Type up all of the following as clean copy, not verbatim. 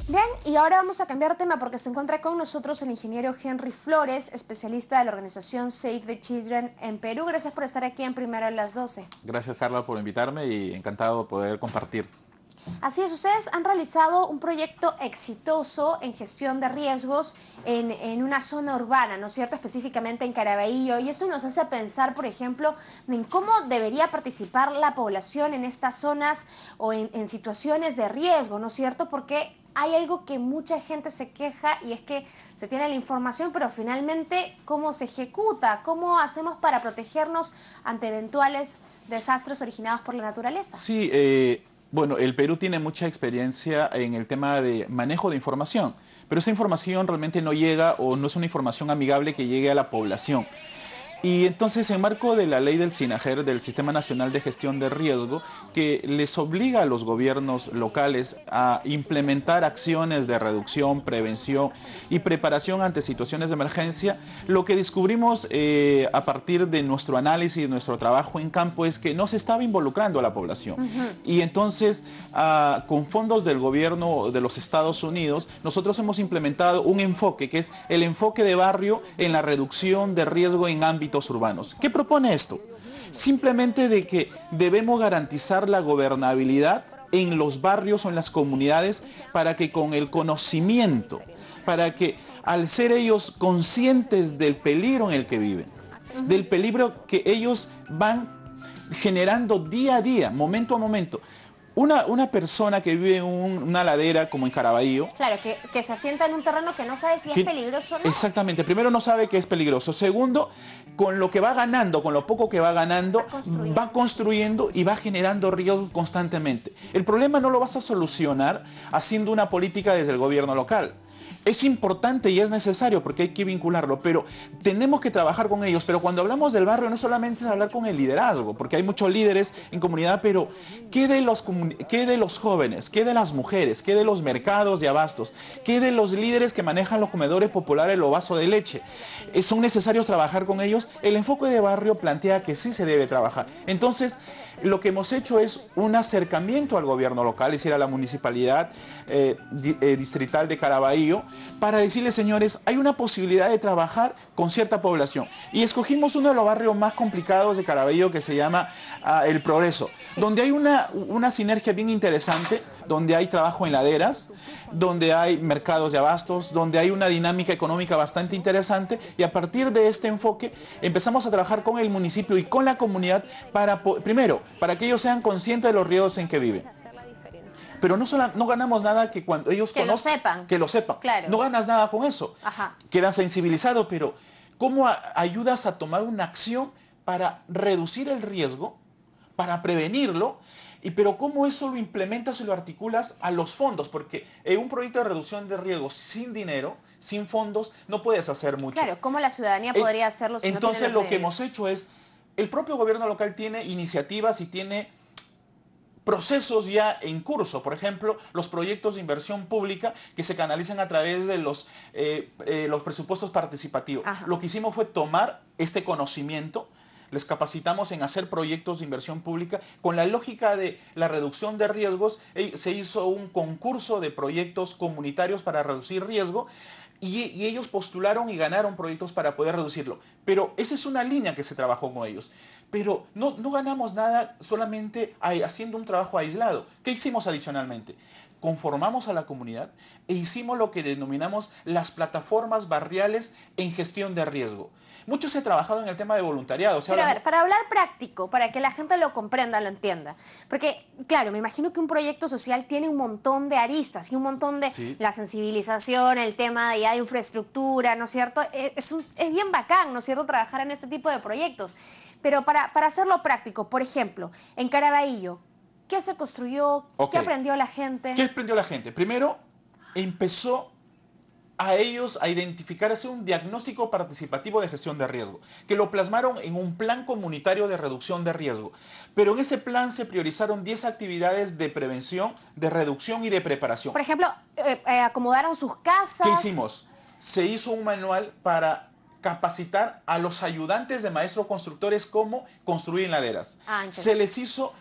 Bien, y ahora vamos a cambiar de tema porque se encuentra con nosotros el ingeniero Henry Flores, especialista de la organización Save the Children en Perú. Gracias por estar aquí en Primero a las 12. Gracias, Carla, por invitarme y encantado de poder compartir. Así es, ustedes han realizado un proyecto exitoso en gestión de riesgos en una zona urbana, ¿no es cierto?, específicamente en Caraballo, y esto nos hace pensar, por ejemplo, en cómo debería participar la población en estas zonas o en situaciones de riesgo, ¿no es cierto?, porque hay algo que mucha gente se queja y es que se tiene la información, pero finalmente, ¿cómo se ejecuta? ¿Cómo hacemos para protegernos ante eventuales desastres originados por la naturaleza? Sí, bueno, el Perú tiene mucha experiencia en el tema de manejo de información, pero esa información realmente no llega o no es una información amigable que llegue a la población. Y entonces, en marco de la ley del SINAGER, del Sistema Nacional de Gestión de Riesgo, que les obliga a los gobiernos locales a implementar acciones de reducción, prevención y preparación ante situaciones de emergencia, lo que descubrimos a partir de nuestro análisis, de nuestro trabajo en campo, es que no se estaba involucrando a la población. Y entonces, con fondos del gobierno de los Estados Unidos, nosotros hemos implementado un enfoque, que es el enfoque de barrio en la reducción de riesgo en ámbitos urbanos. ¿Qué propone esto? Simplemente de que debemos garantizar la gobernabilidad en los barrios o en las comunidades para que con el conocimiento, para que al ser ellos conscientes del peligro en el que viven, del peligro que ellos van generando día a día, momento a momento. Una persona que vive en una ladera como en Caraballo... Claro, que se asienta en un terreno que no sabe si es peligroso o no. Exactamente. Primero, no sabe que es peligroso. Segundo, con lo que va ganando, con lo poco que va ganando, va construyendo y va generando riesgos constantemente. El problema no lo vas a solucionar haciendo una política desde el gobierno local. Es importante y es necesario porque hay que vincularlo, pero tenemos que trabajar con ellos. Pero cuando hablamos del barrio no solamente es hablar con el liderazgo, porque hay muchos líderes en comunidad, pero ¿qué de los jóvenes? ¿Qué de las mujeres? ¿Qué de los mercados de abastos? ¿Qué de los líderes que manejan los comedores populares o vaso de leche? ¿Son necesarios trabajar con ellos? El enfoque de barrio plantea que sí se debe trabajar. Entonces, lo que hemos hecho es un acercamiento al gobierno local, es decir, a la municipalidad distrital de Caraballo, para decirles, señores, hay una posibilidad de trabajar con cierta población. Y escogimos uno de los barrios más complicados de Caraballo, que se llama El Progreso, donde hay una sinergia bien interesante, donde hay trabajo en laderas, donde hay mercados de abastos, donde hay una dinámica económica bastante interesante, y a partir de este enfoque empezamos a trabajar con el municipio y con la comunidad para, primero, para que ellos sean conscientes de los riesgos en que viven. Pero no ganamos nada que cuando ellos conozcan, que lo sepan. Claro. No ganas nada con eso. Ajá. Quedan sensibilizados, pero ¿cómo ayudas a tomar una acción para reducir el riesgo, para prevenirlo? Pero ¿cómo eso lo implementas y lo articulas a los fondos? Porque en un proyecto de reducción de riesgos sin dinero, sin fondos, no puedes hacer mucho. Claro, ¿cómo la ciudadanía podría hacerlo si entonces, no tiene los lo que medios? hemos hecho es, el propio gobierno local tiene iniciativas y tiene procesos ya en curso. Por ejemplo, los proyectos de inversión pública que se canalizan a través de los presupuestos participativos. Ajá. Lo que hicimos fue tomar este conocimiento, les capacitamos en hacer proyectos de inversión pública. Con la lógica de la reducción de riesgos, se hizo un concurso de proyectos comunitarios para reducir riesgo y ellos postularon y ganaron proyectos para poder reducirlo. Pero esa es una línea que se trabajó con ellos. Pero no ganamos nada solamente haciendo un trabajo aislado. ¿Qué hicimos adicionalmente? Conformamos a la comunidad e hicimos lo que denominamos las plataformas barriales en gestión de riesgo. Mucho se ha trabajado en el tema de voluntariado. Pero a ver, para hablar práctico, para que la gente lo comprenda, lo entienda. Porque, claro, me imagino que un proyecto social tiene un montón de aristas y un montón de... Sí. La sensibilización, el tema ya de infraestructura, ¿no es cierto? Es bien bacán, ¿no es cierto?, trabajar en este tipo de proyectos. Pero para hacerlo práctico, por ejemplo, en Caraballo, ¿qué se construyó? ¿Qué aprendió la gente? ¿Qué aprendió la gente? Primero, empezó a ellos a identificar, hacer un diagnóstico participativo de gestión de riesgo, que lo plasmaron en un plan comunitario de reducción de riesgo. Pero en ese plan se priorizaron 10 actividades de prevención, de reducción y de preparación. Por ejemplo, acomodaron sus casas. ¿Qué hicimos? Se hizo un manual para capacitar a los ayudantes de maestros constructores cómo construir laderas. Se les hizo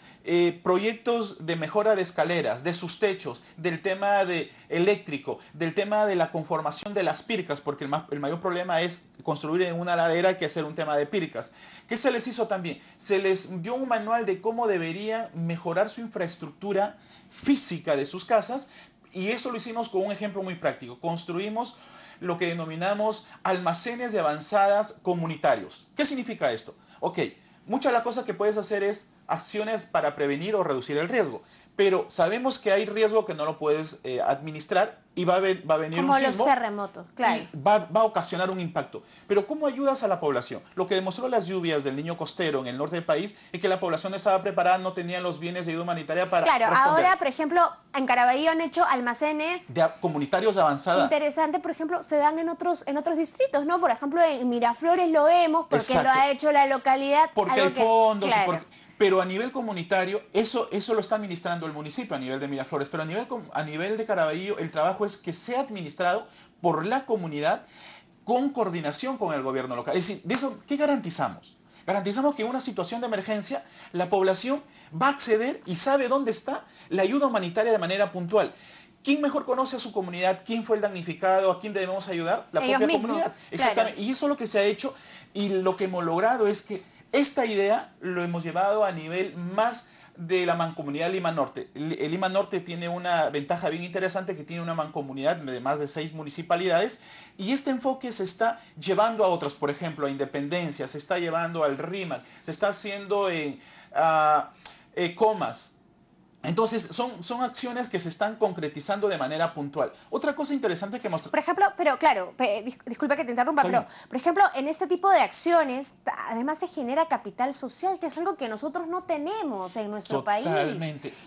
proyectos de mejora de escaleras, de sus techos, del tema de eléctrico, del tema de la conformación de las pircas, porque el mayor problema es construir en una ladera, hay que hacer un tema de pircas. ¿Qué se les hizo también? Se les dio un manual de cómo deberían mejorar su infraestructura física de sus casas, y eso lo hicimos con un ejemplo muy práctico. Construimos lo que denominamos almacenes de avanzadas comunitarios. ¿Qué significa esto? Ok, muchas de las cosas que puedes hacer es acciones para prevenir o reducir el riesgo, pero sabemos que hay riesgo que no lo puedes administrar y va a venir como un sismo. los terremotos, claro. Y va a ocasionar un impacto. Pero ¿cómo ayudas a la población? Lo que demostró las lluvias del Niño Costero en el norte del país es que la población no estaba preparada, no tenía los bienes de ayuda humanitaria para responder. Ahora, por ejemplo, en Caraballo han hecho almacenes comunitarios de avanzada. Interesante, por ejemplo, se dan en otros distritos, ¿no? Por ejemplo, en Miraflores lo vemos porque Exacto. lo ha hecho la localidad. Porque hay fondos, claro. Pero a nivel comunitario, eso lo está administrando el municipio a nivel de Miraflores, pero a nivel de Caraballo el trabajo es que sea administrado por la comunidad con coordinación con el gobierno local. Es decir, de eso, ¿qué garantizamos? Garantizamos que en una situación de emergencia la población va a acceder y sabe dónde está la ayuda humanitaria de manera puntual. ¿Quién mejor conoce a su comunidad? ¿Quién fue el damnificado? ¿A quién debemos ayudar? La Ellos propia mismos, comunidad. Exactamente. Claro. Y eso es lo que se ha hecho, y lo que hemos logrado es que esta idea lo hemos llevado a nivel más de la mancomunidad Lima Norte. El Lima Norte tiene una ventaja bien interesante, que tiene una mancomunidad de más de 6 municipalidades, y este enfoque se está llevando a otros, por ejemplo, a Independencia, se está llevando al RIMAC, se está haciendo en Comas. Entonces, son acciones que se están concretizando de manera puntual. Otra cosa interesante que mostró... Por ejemplo, pero claro, disculpa que te interrumpa, pero por ejemplo, en este tipo de acciones, además se genera capital social, que es algo que nosotros no tenemos en nuestro país.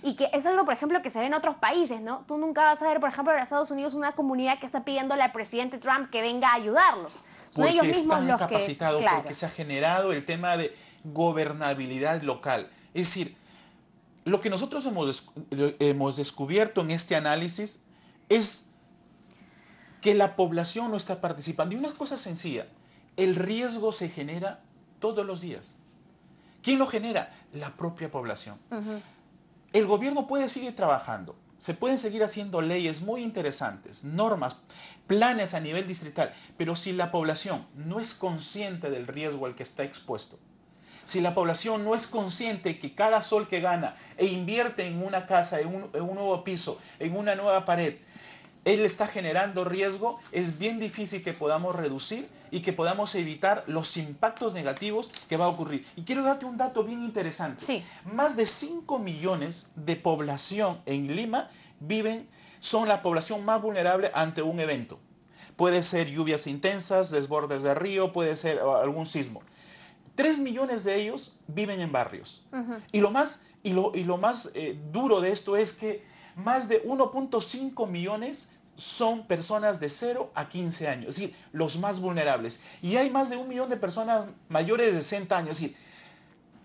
Y que es algo, por ejemplo, que se ve en otros países, ¿no? Tú nunca vas a ver, por ejemplo, en Estados Unidos una comunidad que está pidiéndole al presidente Trump que venga a ayudarlos. Son ellos mismos los capacitados, que... Claro. Porque se ha generado el tema de gobernabilidad local. Es decir, lo que nosotros hemos descubierto en este análisis es que la población no está participando. Y una cosa sencilla, el riesgo se genera todos los días. ¿Quién lo genera? La propia población. El gobierno puede seguir trabajando, se pueden seguir haciendo leyes muy interesantes, normas, planes a nivel distrital, pero si la población no es consciente del riesgo al que está expuesto, si la población no es consciente que cada sol que gana e invierte en una casa, en un nuevo piso, en una nueva pared, él está generando riesgo, es bien difícil que podamos reducir y que podamos evitar los impactos negativos que va a ocurrir. Y quiero darte un dato bien interesante. Sí. Más de 5 millones de población en Lima son la población más vulnerable ante un evento. Puede ser lluvias intensas, desbordes de río, puede ser algún sismo. 3 millones de ellos viven en barrios. Y lo más duro de esto es que más de 1.5 millones son personas de 0 a 15 años, es decir, los más vulnerables. Y hay más de 1 millón de personas mayores de 60 años. Es decir,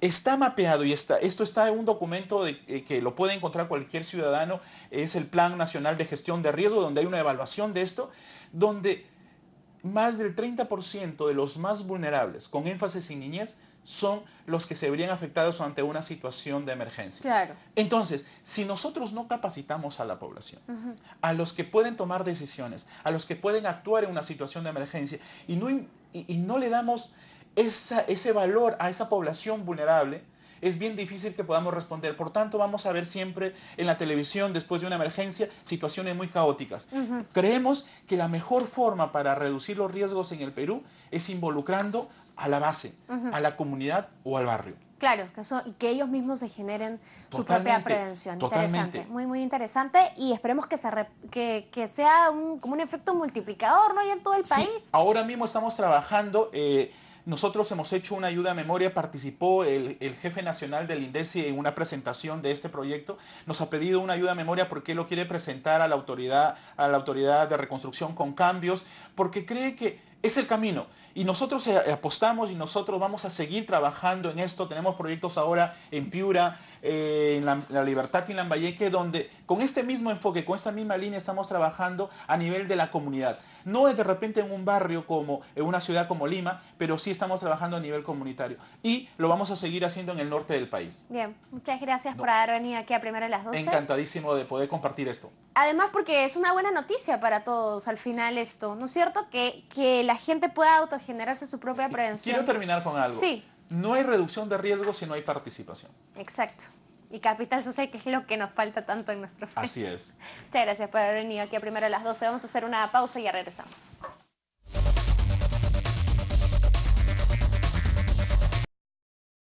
está mapeado y esto está en un documento que lo puede encontrar cualquier ciudadano, es el Plan Nacional de Gestión de Riesgo, donde hay una evaluación de esto, donde más del 30% de los más vulnerables, con énfasis en niñez, son los que se verían afectados ante una situación de emergencia. Claro. Entonces, si nosotros no capacitamos a la población, a los que pueden tomar decisiones, a los que pueden actuar en una situación de emergencia, y no le damos ese valor a esa población vulnerable, es bien difícil que podamos responder. Por tanto, vamos a ver siempre en la televisión, después de una emergencia, situaciones muy caóticas. Creemos que la mejor forma para reducir los riesgos en el Perú es involucrando a la base, a la comunidad o al barrio. Claro, y que ellos mismos se generen su propia prevención. Totalmente. Interesante, muy, muy interesante. Y esperemos que sea como un efecto multiplicador, ¿no? Y en todo el país. Sí, ahora mismo estamos trabajando... nosotros hemos hecho una ayuda a memoria, participó el jefe nacional del INDECI en una presentación de este proyecto. Nos ha pedido una ayuda a memoria porque él lo quiere presentar a la autoridad de reconstrucción con cambios, porque cree que Es el camino. Y nosotros apostamos y nosotros vamos a seguir trabajando en esto. Tenemos proyectos ahora en Piura, en la Libertad y en Lambayeque, donde con este mismo enfoque, con esta misma línea estamos trabajando a nivel de la comunidad. No es de repente en un barrio como en una ciudad como Lima, pero sí estamos trabajando a nivel comunitario. Y lo vamos a seguir haciendo en el norte del país. Bien, muchas gracias por haber venido aquí a Primero a las 12. Encantadísimo de poder compartir esto. Además porque es una buena noticia para todos al final esto, ¿no es cierto? Que la gente pueda autogenerarse su propia prevención. Quiero terminar con algo. Sí. No hay reducción de riesgos si no hay participación. Exacto. Y capital social, que es lo que nos falta tanto en nuestro país. Así es. Muchas gracias por haber venido aquí a Primero a las 12. Vamos a hacer una pausa y ya regresamos.